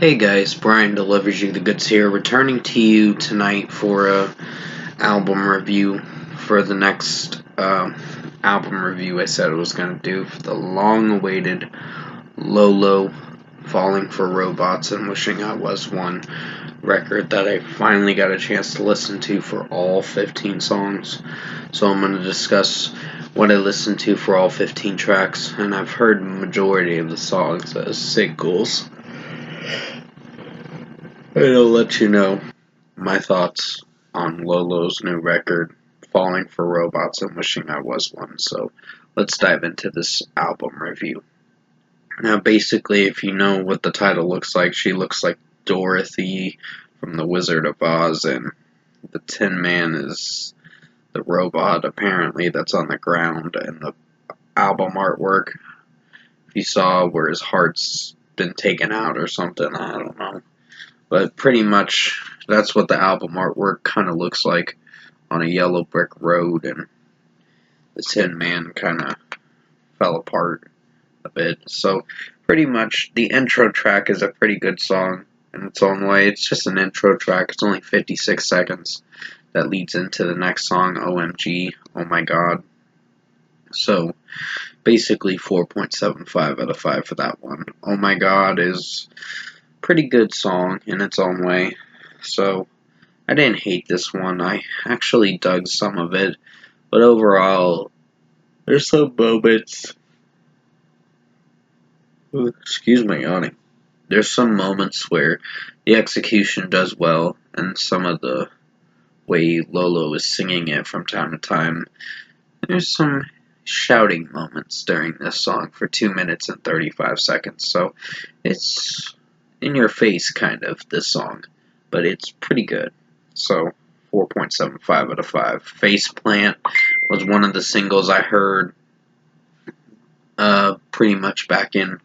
Hey guys, Brian delivers you the goods here, returning to you tonight for a album review for the next album review I said I was going to do for the long-awaited LOLO, Falling for Robots and Wishing I Was One record that I finally got a chance to listen to for all 15 songs. So I'm going to discuss what I listened to for all 15 tracks, and I've heard majority of the songs as singles. And I'll let you know my thoughts on LOLO's new record, Falling for Robots and Wishing I Was One. So let's dive into this album review. Now, basically, if you know what the title looks like, she looks like Dorothy from The Wizard of Oz, and the Tin Man is the robot, apparently, that's on the ground, and the album artwork, if you saw where his heart's been taken out or something, I don't know. But pretty much, that's what the album artwork kind of looks like on a yellow brick road, and the Tin Man kind of fell apart a bit. So, pretty much, the intro track is a pretty good song in its own way. It's just an intro track, it's only 56 seconds that leads into the next song, OMG, Oh My God. So, basically 4.75 out of 5 for that one. Oh My God is pretty good song in its own way. So, I didn't hate this one. I actually dug some of it. But overall, there's some moments. Excuse my yawning. There's some moments where the execution does well, and some of the way Lolo is singing it from time to time. There's some shouting moments during this song for 2 minutes and 35 seconds. So, it's in your face, kind of, this song. But it's pretty good. So, 4.75 out of 5. Faceplant was one of the singles I heard pretty much back in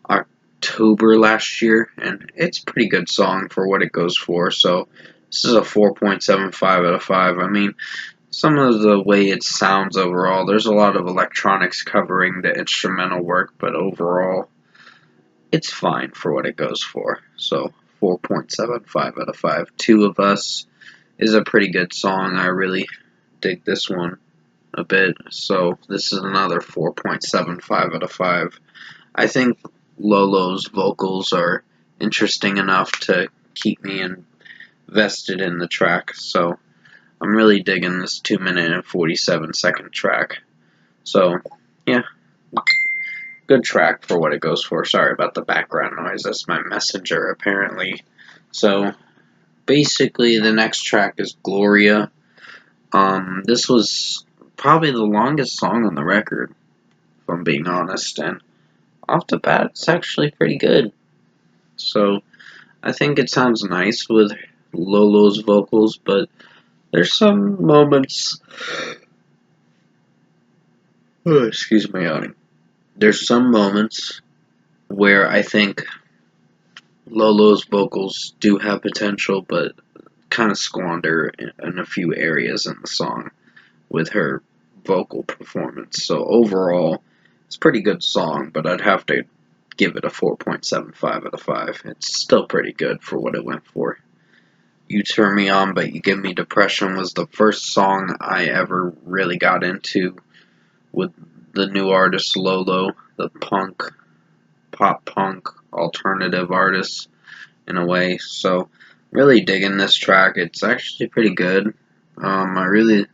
October last year, and it's a pretty good song for what it goes for. So, this is a 4.75 out of 5. I mean, some of the way it sounds overall, there's a lot of electronics covering the instrumental work, but overall, it's fine for what it goes for. So, 4.75 out of 5. Two of Us is a pretty good song. I really dig this one a bit. So, this is another 4.75 out of 5. I think Lolo's vocals are interesting enough to keep me invested in the track. So, I'm really digging this 2 minute and 47 second track. So, yeah, good track for what it goes for. Sorry about the background noise. That's my messenger, apparently. So, basically, the next track is Gloria. This was probably the longest song on the record, if I'm being honest, and off the bat, it's actually pretty good. So, I think it sounds nice with Lolo's vocals, but there's some moments. Oh, excuse me, yawning. There's some moments where I think Lolo's vocals do have potential, but kind of squander in a few areas in the song with her vocal performance. So overall, it's a pretty good song, but I'd have to give it a 4.75 out of 5. It's still pretty good for what it went for. You Turn Me On, But You Give Me Depression was the first song I ever really got into with the new artist Lolo, the pop punk alternative artist in a way. So, really digging this track. It's actually pretty good. I really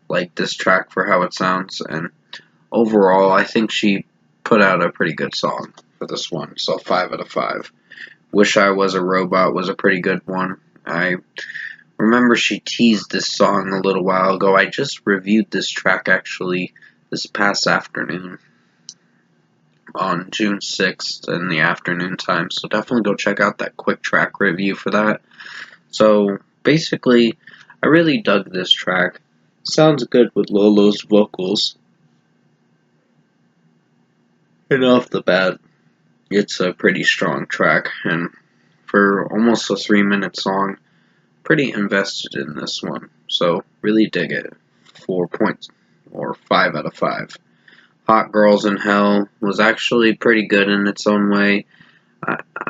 like this track for how it sounds, and overall, I think she put out a pretty good song for this one. So, 5 out of 5. Wish I Was a Robot was a pretty good one. I remember she teased this song a little while ago. I just reviewed this track actually this past afternoon on June 6th in the afternoon time, so definitely go check out that quick track review for that. So basically, I really dug this track. Sounds good with Lolo's vocals, and off the bat, it's a pretty strong track, and for almost a 3-minute song, pretty invested in this one. So really dig it. 4 points or 5 out of 5. Hot Girls in Hell was actually pretty good in its own way.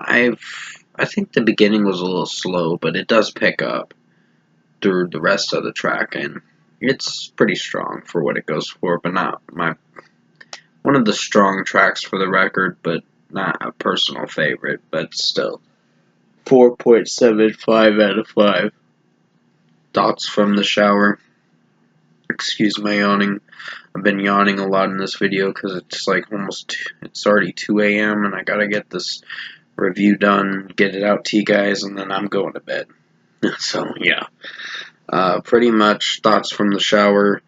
I think the beginning was a little slow, but it does pick up through the rest of the track, and it's pretty strong for what it goes for, but not one of the strong tracks for the record, but not a personal favorite, but still 4.75 out of 5. Thoughts from the shower. Excuse my yawning. I've been yawning a lot in this video because it's like it's already 2 a.m. and I gotta get this review done, get it out to you guys, and then I'm going to bed. So, yeah. Pretty much Thoughts from the Shower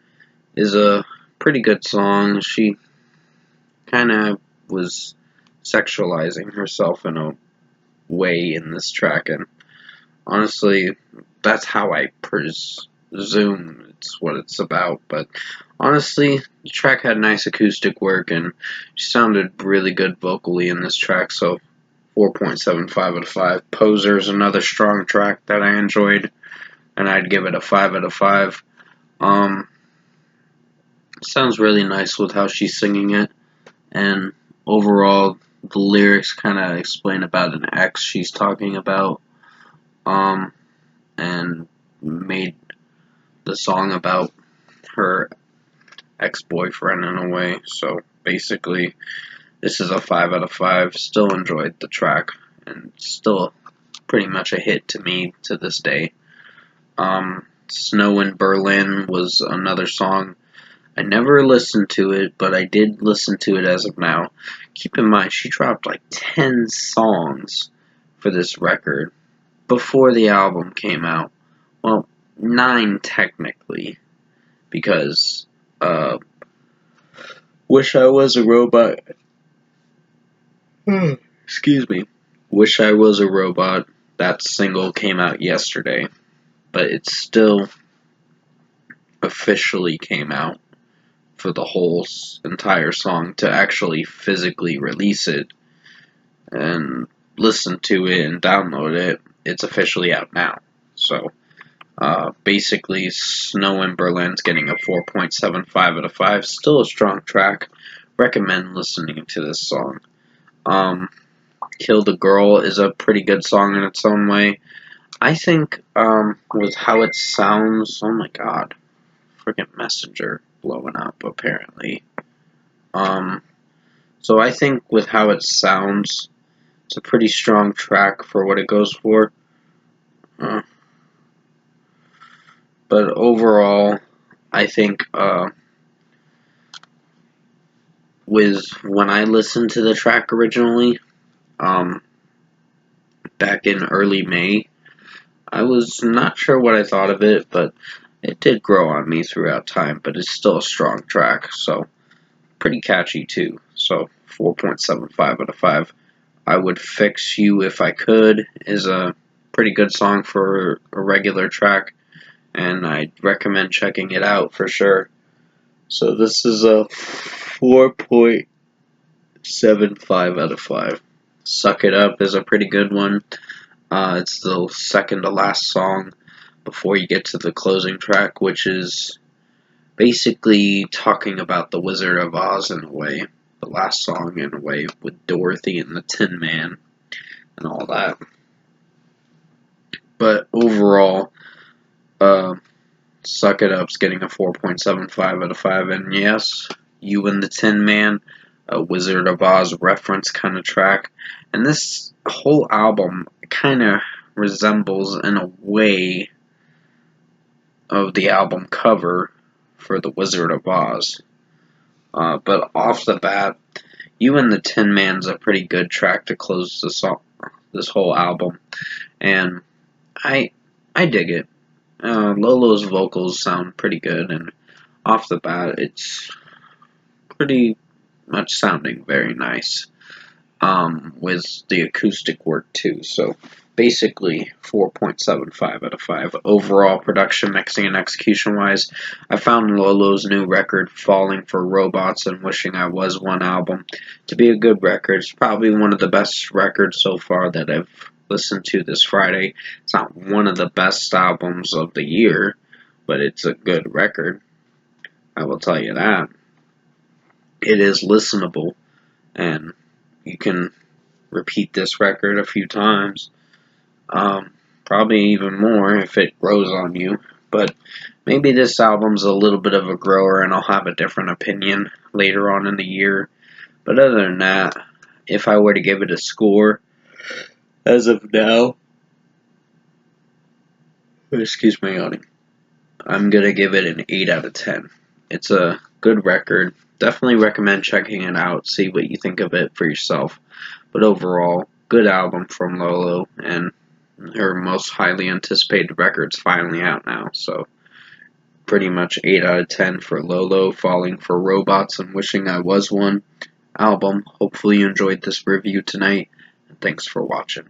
is a pretty good song. She kind of was sexualizing herself in a way in this track, and honestly, that's how I presume it's what it's about, but honestly, the track had nice acoustic work, and she sounded really good vocally in this track, so 4.75 out of 5. Poser's another strong track that I enjoyed, and I'd give it a 5 out of 5. Sounds really nice with how she's singing it, and overall, the lyrics kind of explain about an ex she's talking about, and made the song about her ex-boyfriend in a way. So basically, this is a 5 out of 5. Still enjoyed the track, and still pretty much a hit to me to this day. Snow in Berlin was another song. I never listened to it, but I did listen to it as of now. Keep in mind, she dropped like 10 songs for this record before the album came out. Well, 9 technically, because Wish I Was a Robot. Excuse me. Wish I Was a Robot. That single came out yesterday, but it still officially came out for the whole entire song to actually physically release it and listen to it and download it. It's officially out now. So basically, Snow in Berlin's getting a 4.75 out of 5. Still a strong track. Recommend listening to this song. Kill the Girl is a pretty good song in its own way. I think with how it sounds, oh my god, freaking Messenger blowing up apparently. So I think with how it sounds, it's a pretty strong track for what it goes for. But overall, I think with when I listened to the track originally, back in early May, I was not sure what I thought of it, but it did grow on me throughout time, but it's still a strong track, so pretty catchy too. So 4.75 out of 5. I Would Fix You If I Could is a pretty good song for a regular track, and I'd recommend checking it out for sure. So this is a 4.75 out of 5. Suck It Up is a pretty good one. It's the second to last song before you get to the closing track, which is basically talking about the Wizard of Oz in a way. The last song in a way with Dorothy and the Tin Man and all that. But overall, Suck It Up's getting a 4.75 out of 5. And yes, You and the Tin Man, a Wizard of Oz reference kind of track. And this whole album kind of resembles in a way of the album cover for the Wizard of Oz. But off the bat, You and the Tin Man's a pretty good track to close this whole album, and I dig it. Lolo's vocals sound pretty good, and off the bat, it's pretty much sounding very nice. With the acoustic work too. So basically 4.75 out of 5. Overall production, mixing, and execution wise, I found Lolo's new record, Falling for Robots and Wishing I Was One album, to be a good record. It's probably one of the best records so far that I've listened to this Friday. It's not one of the best albums of the year, but it's a good record. I will tell you that. It is listenable, and you can repeat this record a few times. Probably even more if it grows on you. But maybe this album's a little bit of a grower and I'll have a different opinion later on in the year. But other than that, if I were to give it a score, as of now, excuse my yawning, I'm gonna give it an 8 out of 10. It's a good record. Definitely recommend checking it out, see what you think of it for yourself. But overall, good album from Lolo, and her most highly anticipated record's finally out now, so pretty much 8 out of 10 for Lolo, Falling for Robots and Wishing I Was One album. Hopefully you enjoyed this review tonight, and thanks for watching.